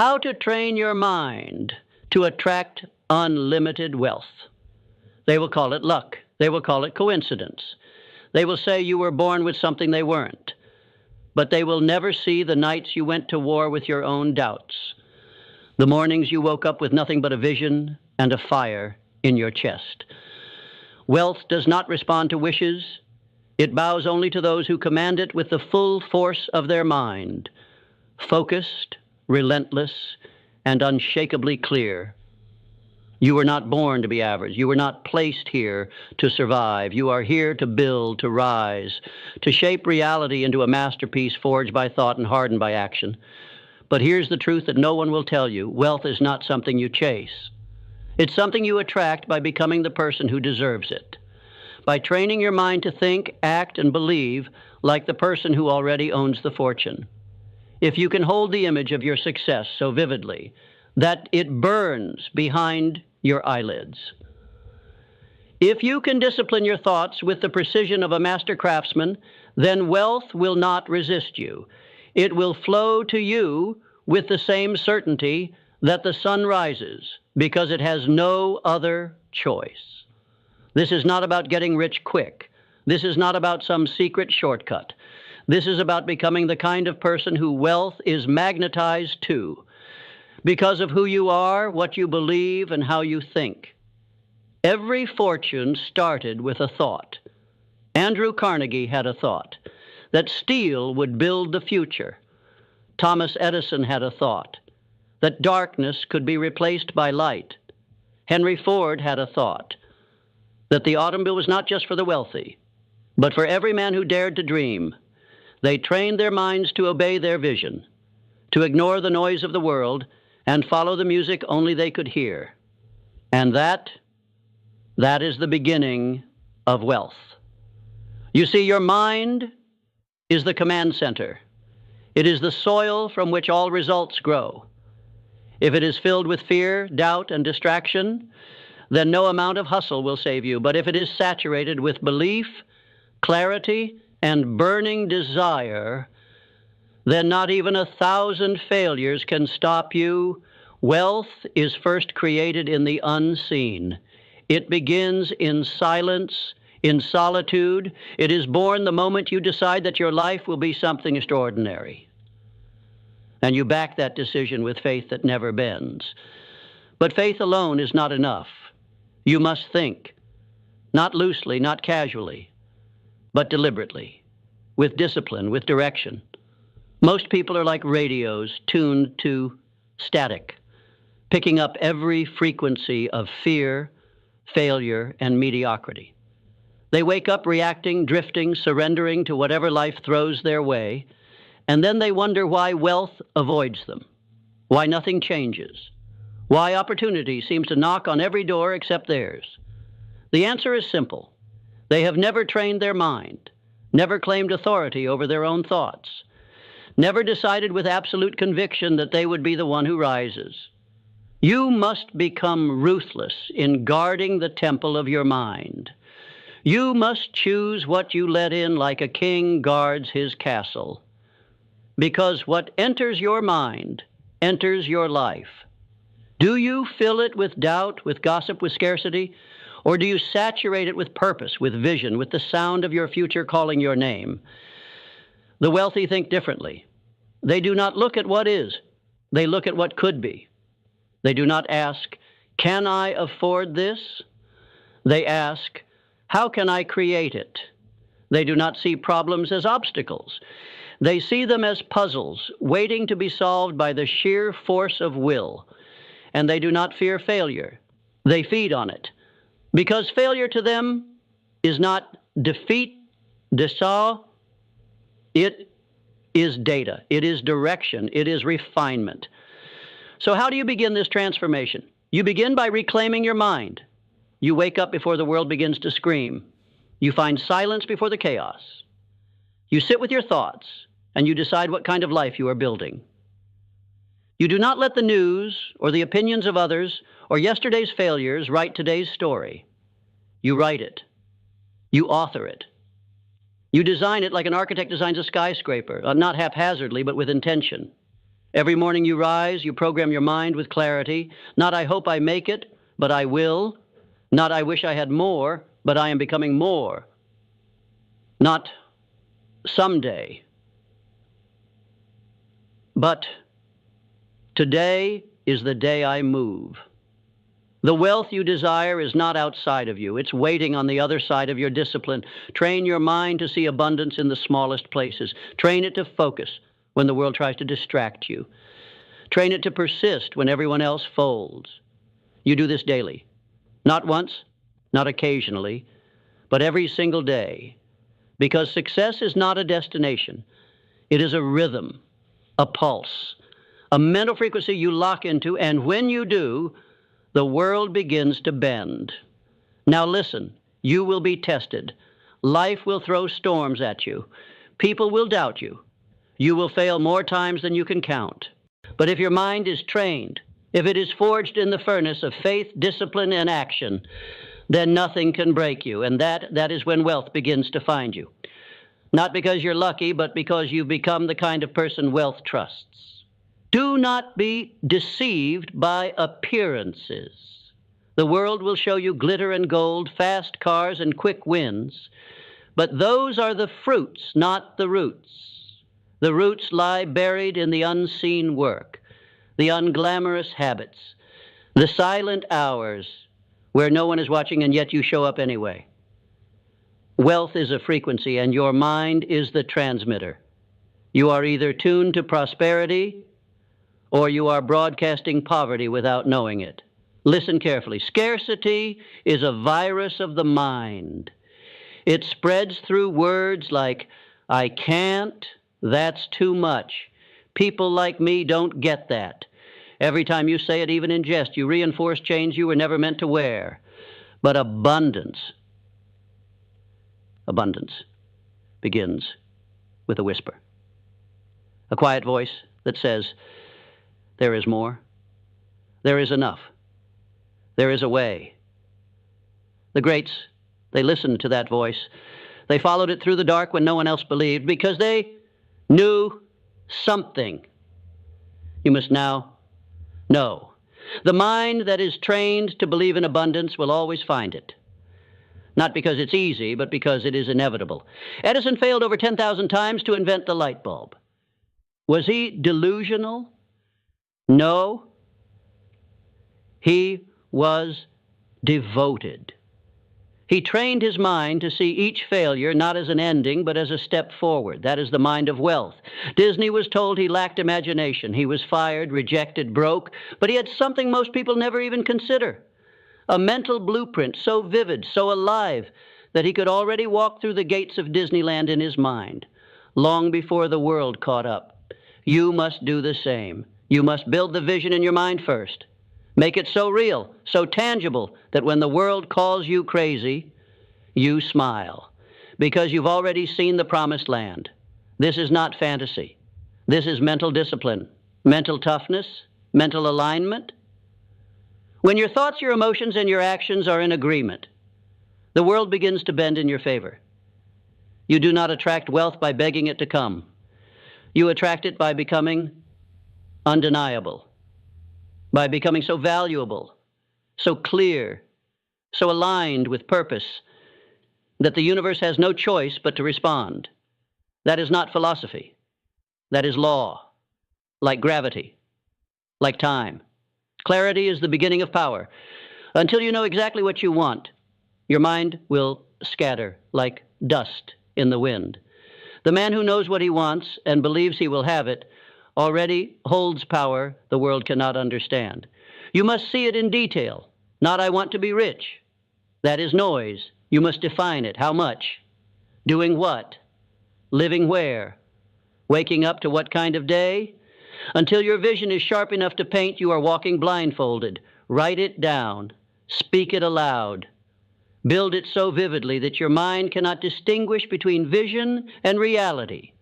how to train your mind to attract unlimited wealth. They will call it luck. They will call it coincidence. They will say you were born with something they weren't. But they will never see the nights you went to war with your own doubts, the mornings you woke up with nothing but a vision and a fire in your chest. Wealth does not respond to wishes. It bows only to those who command it with the full force of their mind, focused, relentless, and unshakably clear. You were not born to be average. You were not placed here to survive. You are here to build, to rise, to shape reality into a masterpiece forged by thought and hardened by action. But here's the truth that no one will tell you. Wealth is not something you chase. It's something you attract by becoming the person who deserves it, by training your mind to think, act, and believe like the person who already owns the fortune. If you can hold the image of your success so vividly that it burns behind your eyelids, if you can discipline your thoughts with the precision of a master craftsman, then wealth will not resist you. It will flow to you with the same certainty that the sun rises, because it has no other choice. This is not about getting rich quick. This is not about some secret shortcut. This is about becoming the kind of person who wealth is magnetized to, because of who you are, what you believe, and how you think. Every fortune started with a thought. Andrew Carnegie had a thought that steel would build the future. Thomas Edison had a thought that darkness could be replaced by light. Henry Ford had a thought that the automobile was not just for the wealthy, but for every man who dared to dream. They trained their minds to obey their vision, to ignore the noise of the world, and follow the music only they could hear. And that is the beginning of wealth. You see, your mind is the command center. It is the soil from which all results grow. If it is filled with fear, doubt, and distraction, then no amount of hustle will save you. But if it is saturated with belief, clarity, and burning desire, then not even 1,000 failures can stop you. Wealth is first created in the unseen. It begins in silence, in solitude. It is born the moment you decide that your life will be something extraordinary. And you back that decision with faith that never bends. But faith alone is not enough. You must think, not loosely, not casually, but deliberately, with discipline, with direction. Most people are like radios tuned to static, picking up every frequency of fear, failure, and mediocrity. They wake up reacting, drifting, surrendering to whatever life throws their way, and then they wonder why wealth avoids them, why nothing changes, why opportunity seems to knock on every door except theirs. The answer is simple. They have never trained their mind, never claimed authority over their own thoughts, never decided with absolute conviction that they would be the one who rises. You must become ruthless in guarding the temple of your mind. You must choose what you let in like a king guards his castle. Because what enters your mind enters your life. Do you fill it with doubt, with gossip, with scarcity? Or do you saturate it with purpose, with vision, with the sound of your future calling your name? The wealthy think differently. They do not look at what is. They look at what could be. They do not ask, can I afford this? They ask, how can I create it? They do not see problems as obstacles. They see them as puzzles waiting to be solved by the sheer force of will. And they do not fear failure. They feed on it. Because failure to them is not defeat, desau. It is data. It is direction. It is refinement. So how do you begin this transformation? You begin by reclaiming your mind. You wake up before the world begins to scream. You find silence before the chaos. You sit with your thoughts, and you decide what kind of life you are building. You do not let the news or the opinions of others or yesterday's failures write today's story. You write it. You author it. You design it like an architect designs a skyscraper, not haphazardly, but with intention. Every morning you rise, you program your mind with clarity. Not I hope I make it, but I will. Not I wish I had more, but I am becoming more. Not someday, but today is the day I move. The wealth you desire is not outside of you. It's waiting on the other side of your discipline. Train your mind to see abundance in the smallest places. Train it to focus when the world tries to distract you. Train it to persist when everyone else folds. You do this daily. Not once, not occasionally, but every single day. Because success is not a destination. It is a rhythm, a pulse, a mental frequency you lock into, and when you do, the world begins to bend. Now listen, you will be tested. Life will throw storms at you. People will doubt you. You will fail more times than you can count. But if your mind is trained, if it is forged in the furnace of faith, discipline, and action, then nothing can break you, and that is when wealth begins to find you. Not because you're lucky, but because you've become the kind of person wealth trusts. Do not be deceived by appearances. The world will show you glitter and gold, fast cars, and quick wins, but those are the fruits, not the roots. The roots lie buried in the unseen work, the unglamorous habits, the silent hours where no one is watching and yet you show up anyway. Wealth is a frequency, and your mind is the transmitter. You are either tuned to prosperity or you are broadcasting poverty without knowing it. Listen carefully. Scarcity is a virus of the mind. It spreads through words like, I can't, that's too much. People like me don't get that. Every time you say it, even in jest, you reinforce chains you were never meant to wear. But abundance begins with a whisper. A quiet voice that says, there is more. There is enough. There is a way. The greats, they listened to that voice. They followed it through the dark when no one else believed because they knew something. You must now know. The mind that is trained to believe in abundance will always find it. Not because it's easy, but because it is inevitable. Edison failed over 10,000 times to invent the light bulb. Was he delusional? No. He was devoted. He trained his mind to see each failure not as an ending, but as a step forward. That is the mind of wealth. Disney was told he lacked imagination. He was fired, rejected, broke, but he had something most people never even consider. A mental blueprint so vivid, so alive, that he could already walk through the gates of Disneyland in his mind, long before the world caught up. You must do the same. You must build the vision in your mind first. Make it so real, so tangible, that when the world calls you crazy, you smile, because you've already seen the promised land. This is not fantasy. This is mental discipline, mental toughness, mental alignment. When your thoughts, your emotions, and your actions are in agreement, the world begins to bend in your favor. You do not attract wealth by begging it to come. You attract it by becoming undeniable, by becoming so valuable, so clear, so aligned with purpose that the universe has no choice but to respond. That is not philosophy. That is law, like gravity, like time. Clarity is the beginning of power. Until you know exactly what you want, your mind will scatter like dust in the wind. The man who knows what he wants and believes he will have it already holds power the world cannot understand. You must see it in detail, not I want to be rich. That is noise. You must define it. How much? Doing what? Living where? Waking up to what kind of day? Until your vision is sharp enough to paint, you are walking blindfolded. Write it down. Speak it aloud. Build it so vividly that your mind cannot distinguish between vision and reality.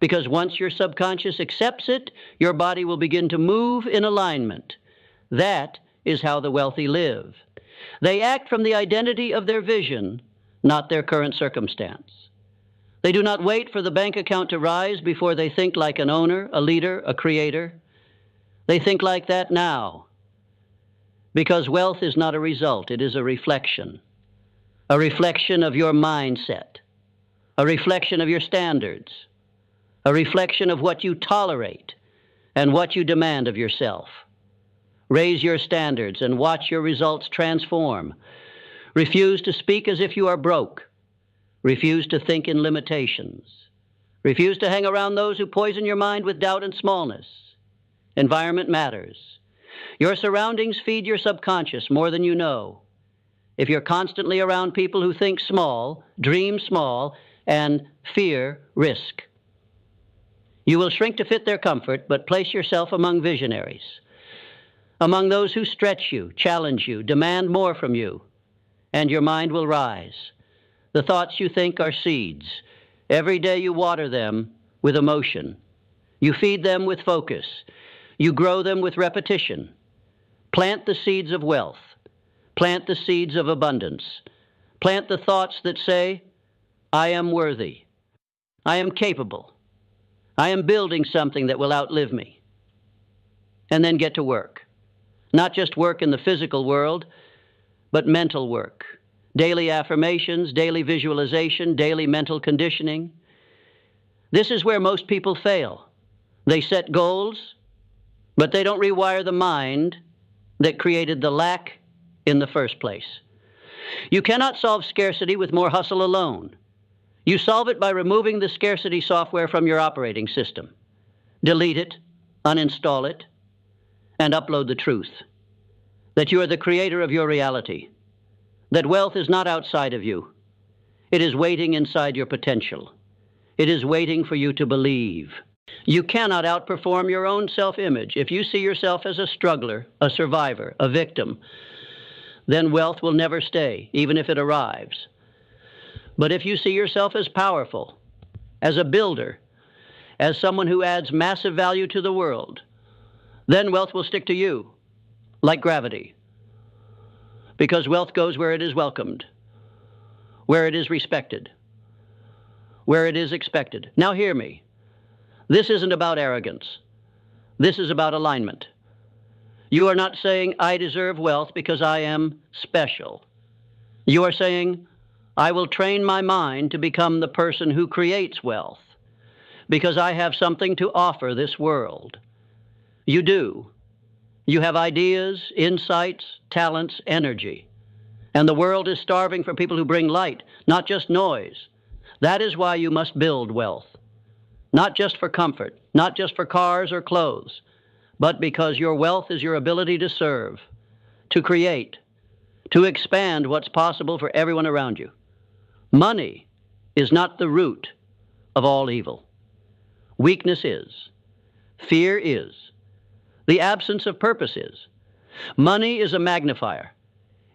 Because once your subconscious accepts it, your body will begin to move in alignment. That is how the wealthy live. They act from the identity of their vision, not their current circumstance. They do not wait for the bank account to rise before they think like an owner, a leader, a creator. They think like that now because wealth is not a result, it is a reflection of your mindset, a reflection of your standards, a reflection of what you tolerate and what you demand of yourself. Raise your standards and watch your results transform. Refuse to speak as if you are broke. Refuse to think in limitations. Refuse to hang around those who poison your mind with doubt and smallness. Environment matters. Your surroundings feed your subconscious more than you know. If you're constantly around people who think small, dream small, and fear risk, you will shrink to fit their comfort, but place yourself among visionaries, among those who stretch you, challenge you, demand more from you, and your mind will rise. The thoughts you think are seeds. Every day you water them with emotion. You feed them with focus. You grow them with repetition. Plant the seeds of wealth. Plant the seeds of abundance. Plant the thoughts that say, I am worthy. I am capable. I am building something that will outlive me. And then get to work. Not just work in the physical world, but mental work. Daily affirmations, daily visualization, daily mental conditioning. This is where most people fail. They set goals, but they don't rewire the mind that created the lack in the first place. You cannot solve scarcity with more hustle alone. You solve it by removing the scarcity software from your operating system. Delete it, uninstall it, and upload the truth. That you are the creator of your reality. That wealth is not outside of you. It is waiting inside your potential. It is waiting for you to believe. You cannot outperform your own self-image. If you see yourself as a struggler, a survivor, a victim, then wealth will never stay, even if it arrives. But if you see yourself as powerful, as a builder, as someone who adds massive value to the world, then wealth will stick to you, like gravity. Because wealth goes where it is welcomed, where it is respected, where it is expected. Now hear me. This isn't about arrogance. This is about alignment. You are not saying, I deserve wealth because I am special. You are saying, I will train my mind to become the person who creates wealth because I have something to offer this world. You do. You have ideas, insights, talents, energy. And the world is starving for people who bring light, not just noise. That is why you must build wealth. Not just for comfort, not just for cars or clothes, but because your wealth is your ability to serve, to create, to expand what's possible for everyone around you. Money is not the root of all evil. Weakness is. Fear is. The absence of purpose is. Money is a magnifier.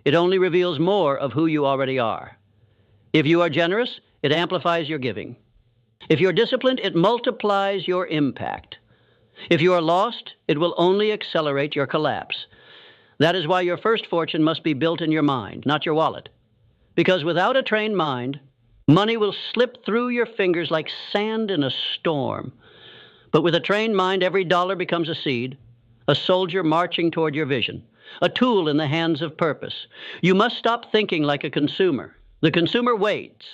It only reveals more of who you already are. If you are generous, it amplifies your giving. If you're disciplined, it multiplies your impact. If you are lost, it will only accelerate your collapse. That is why your first fortune must be built in your mind, not your wallet. Because without a trained mind, money will slip through your fingers like sand in a storm. But with a trained mind, every dollar becomes a seed, a soldier marching toward your vision, a tool in the hands of purpose. You must stop thinking like a consumer. The consumer waits,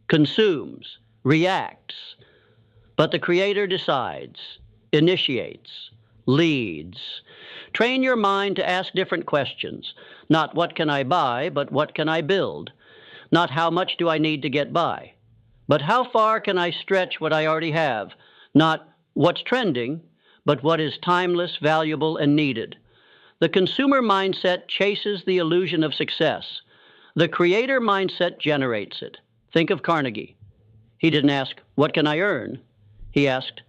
consumes, reacts, but the creator decides, initiates, leads. Train your mind to ask different questions. Not what can I buy, but what can I build? Not how much do I need to get by, but how far can I stretch what I already have? Not what's trending, but what is timeless, valuable, and needed. The consumer mindset chases the illusion of success. The creator mindset generates it. Think of Carnegie. He didn't ask, what can I earn? He asked,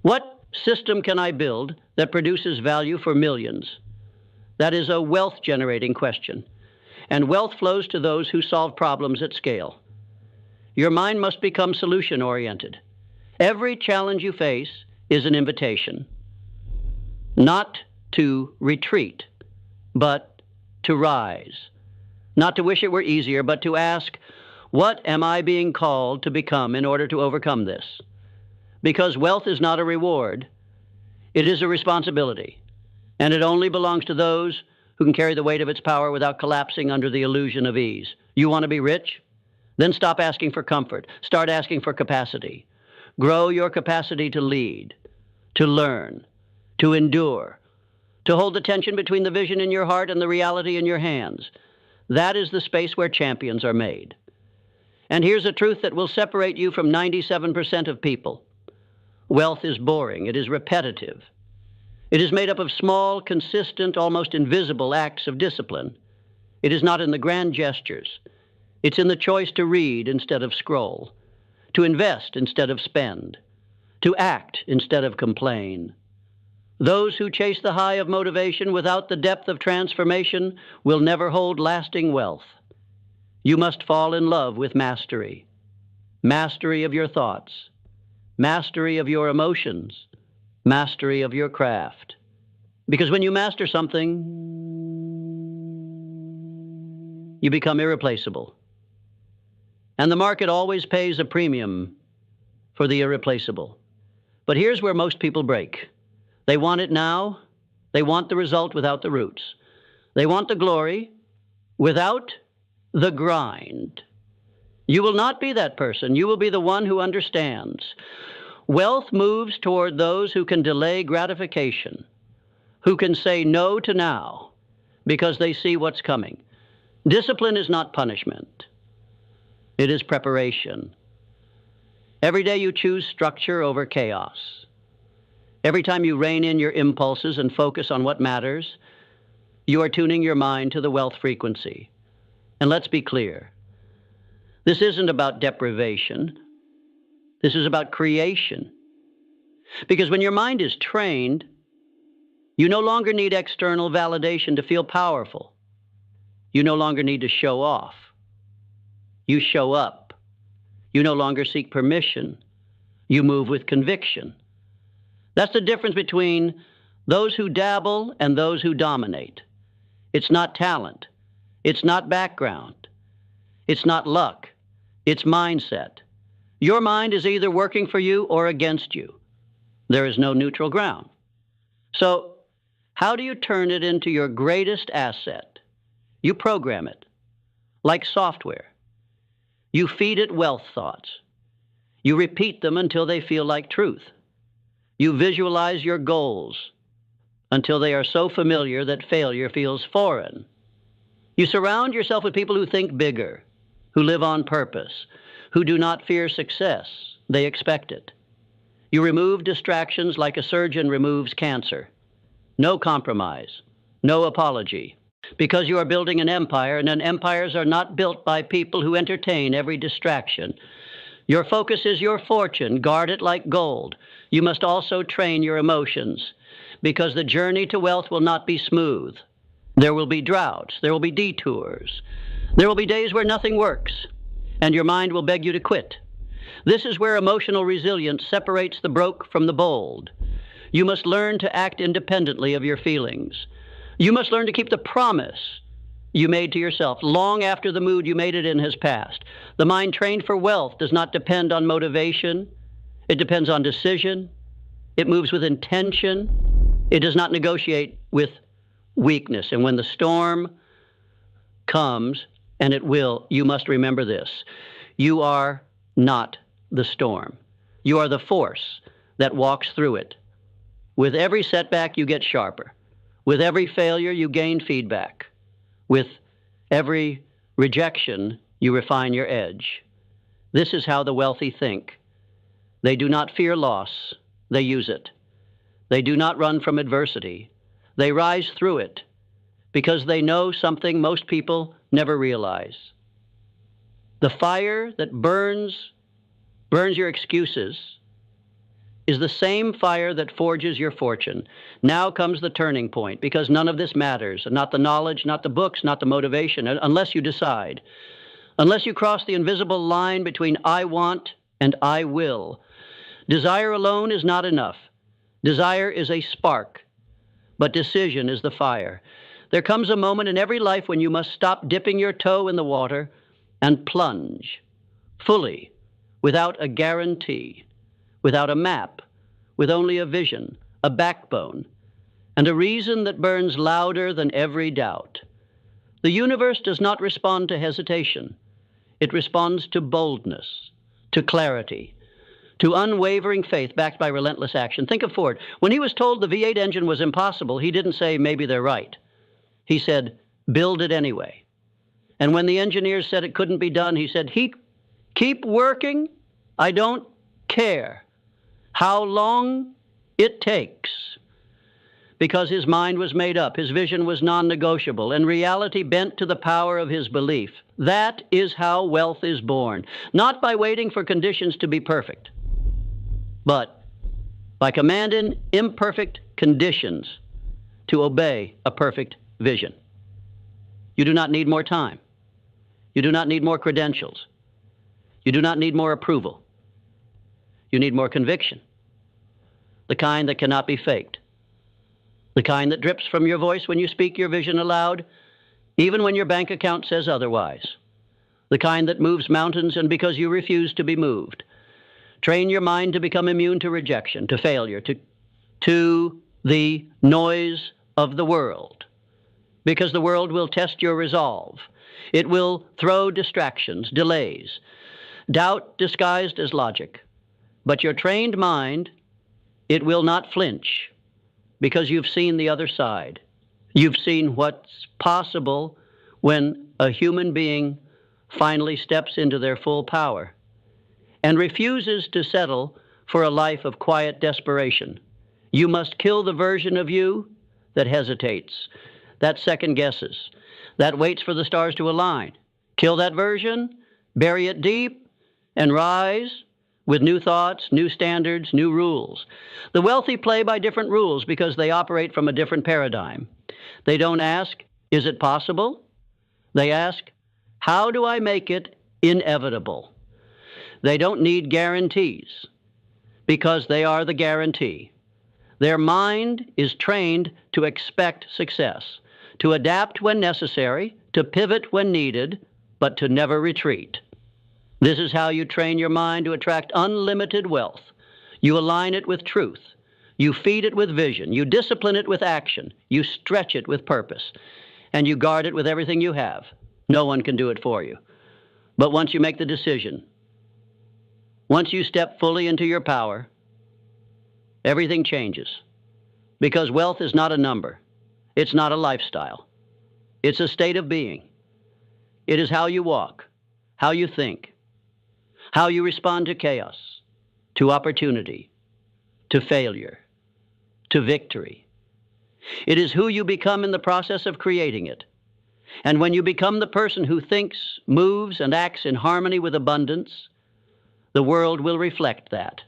what system can I build that produces value for millions? That is a wealth-generating question. And wealth flows to those who solve problems at scale. Your mind must become solution-oriented. Every challenge you face is an invitation, not to retreat, but to rise. Not to wish it were easier, but to ask, what am I being called to become in order to overcome this? Because wealth is not a reward, it is a responsibility. And it only belongs to those who can carry the weight of its power without collapsing under the illusion of ease. You want to be rich? Then stop asking for comfort. Start asking for capacity. Grow your capacity to lead, to learn, to endure, to hold the tension between the vision in your heart and the reality in your hands. That is the space where champions are made. And here's a truth that will separate you from 97% of people. Wealth is boring. It is repetitive. It is made up of small, consistent, almost invisible acts of discipline. It is not in the grand gestures. It's in the choice to read instead of scroll, to invest instead of spend, to act instead of complain. Those who chase the high of motivation without the depth of transformation will never hold lasting wealth. You must fall in love with mastery. Mastery of your thoughts, mastery of your emotions, mastery of your craft. Because when you master something, you become irreplaceable. And the market always pays a premium for the irreplaceable. But here's where most people break. They want it now. They want the result without the roots. They want the glory without the grind. You will not be that person. You will be the one who understands. Wealth moves toward those who can delay gratification, who can say no to now because they see what's coming. Discipline is not punishment. It is preparation. Every day you choose structure over chaos. Every time you rein in your impulses and focus on what matters, you are tuning your mind to the wealth frequency. And let's be clear. This isn't about deprivation. This is about creation. Because when your mind is trained, you no longer need external validation to feel powerful. You no longer need to show off. You show up. You no longer seek permission. You move with conviction. That's the difference between those who dabble and those who dominate. It's not talent. It's not background. It's not luck. It's mindset. Your mind is either working for you or against you. There is no neutral ground. So, how do you turn it into your greatest asset? You program it, like software. You feed it wealth thoughts. You repeat them until they feel like truth. You visualize your goals until they are so familiar that failure feels foreign. You surround yourself with people who think bigger, who live on purpose, who do not fear success. They expect it. You remove distractions like a surgeon removes cancer. No compromise, no apology. Because you are building an empire, and empires are not built by people who entertain every distraction. Your focus is your fortune. Guard it like gold. You must also train your emotions, because the journey to wealth will not be smooth. There will be droughts. There will be detours. There will be days where nothing works, and your mind will beg you to quit. This is where emotional resilience separates the broke from the bold. You must learn to act independently of your feelings. You must learn to keep the promise you made to yourself long after the mood you made it in has passed. The mind trained for wealth does not depend on motivation. It depends on decision. It moves with intention. It does not negotiate with weakness. And when the storm comes, and it will, you must remember this. You are not the storm. You are the force that walks through it. With every setback, you get sharper. With every failure, you gain feedback. With every rejection, you refine your edge. This is how the wealthy think. They do not fear loss. They use it. They do not run from adversity. They rise through it because they know something most people never realize. The fire that burns your excuses is the same fire that forges your fortune. Now comes the turning point, because none of this matters. Not the knowledge, not the books, not the motivation, unless you decide. Unless you cross the invisible line between I want and I will. Desire alone is not enough. Desire is a spark, but decision is the fire. There comes a moment in every life when you must stop dipping your toe in the water and plunge fully, without a guarantee, without a map, with only a vision, a backbone. and a reason that burns louder than every doubt. The universe does not respond to hesitation. It responds to boldness, to clarity, to unwavering faith backed by relentless action. Think of Ford. When he was told the V8 engine was impossible, he didn't say, maybe they're right. He said, build it anyway. And when the engineers said it couldn't be done, he said, keep working. I don't care how long it takes. Because his mind was made up, his vision was non-negotiable, and reality bent to the power of his belief. That is how wealth is born, not by waiting for conditions to be perfect, but by commanding imperfect conditions to obey a perfect vision. You do not need more time. You do not need more credentials. You do not need more approval. You need more conviction, the kind that cannot be faked, the kind that drips from your voice when you speak your vision aloud, even when your bank account says otherwise, the kind that moves mountains and because you refuse to be moved. Train your mind to become immune to rejection, to failure, to the noise of the world, because the world will test your resolve. It will throw distractions, delays, doubt disguised as logic. But your trained mind, it will not flinch because you've seen the other side. You've seen what's possible when a human being finally steps into their full power and refuses to settle for a life of quiet desperation. You must kill the version of you that hesitates, that second guesses, that waits for the stars to align. Kill that version, bury it deep, and rise with new thoughts, new standards, new rules. The wealthy play by different rules because they operate from a different paradigm. They don't ask, is it possible? They ask, how do I make it inevitable? They don't need guarantees because they are the guarantee. Their mind is trained to expect success, to adapt when necessary, to pivot when needed, but to never retreat. This is how you train your mind to attract unlimited wealth. You align it with truth. You feed it with vision. You discipline it with action. You stretch it with purpose. And you guard it with everything you have. No one can do it for you. But once you make the decision, once you step fully into your power, everything changes. Because wealth is not a number. It's not a lifestyle. It's a state of being. It is how you walk, how you think, how you respond to chaos, to opportunity, to failure, to victory. It is who you become in the process of creating it. And when you become the person who thinks, moves, and acts in harmony with abundance, the world will reflect that.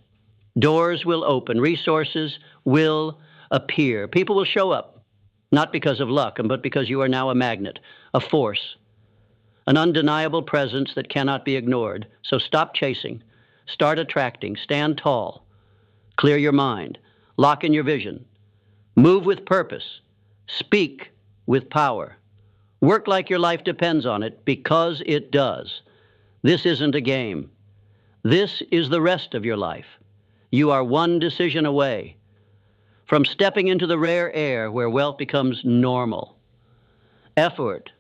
Doors will open, resources will appear. People will show up, not because of luck, but because you are now a magnet, a force, an undeniable presence that cannot be ignored. So stop chasing, start attracting, stand tall, clear your mind, lock in your vision, move with purpose, speak with power, work like your life depends on it, because it does. This isn't a game. This is the rest of your life. You are one decision away from stepping into the rare air where wealth becomes normal, effort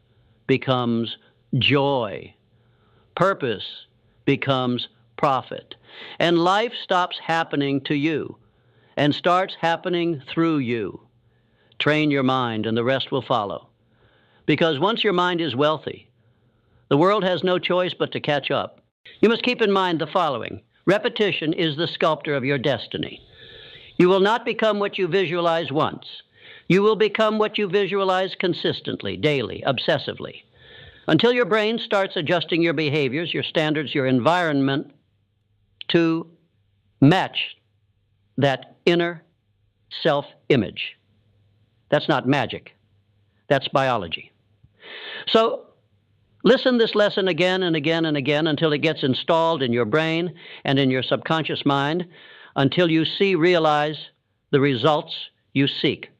becomes joy, purpose becomes profit, and life stops happening to you and starts happening through you. Train your mind and the rest will follow. Because once your mind is wealthy, the world has no choice but to catch up. You must keep in mind the following. Repetition is the sculptor of your destiny. You will not become what you visualize once. You will become what you visualize consistently, daily, obsessively, until your brain starts adjusting your behaviors, your standards, your environment to match that inner self-image. That's not magic. That's biology. So listen this lesson again and again and again until it gets installed in your brain and in your subconscious mind, until you realize the results you seek.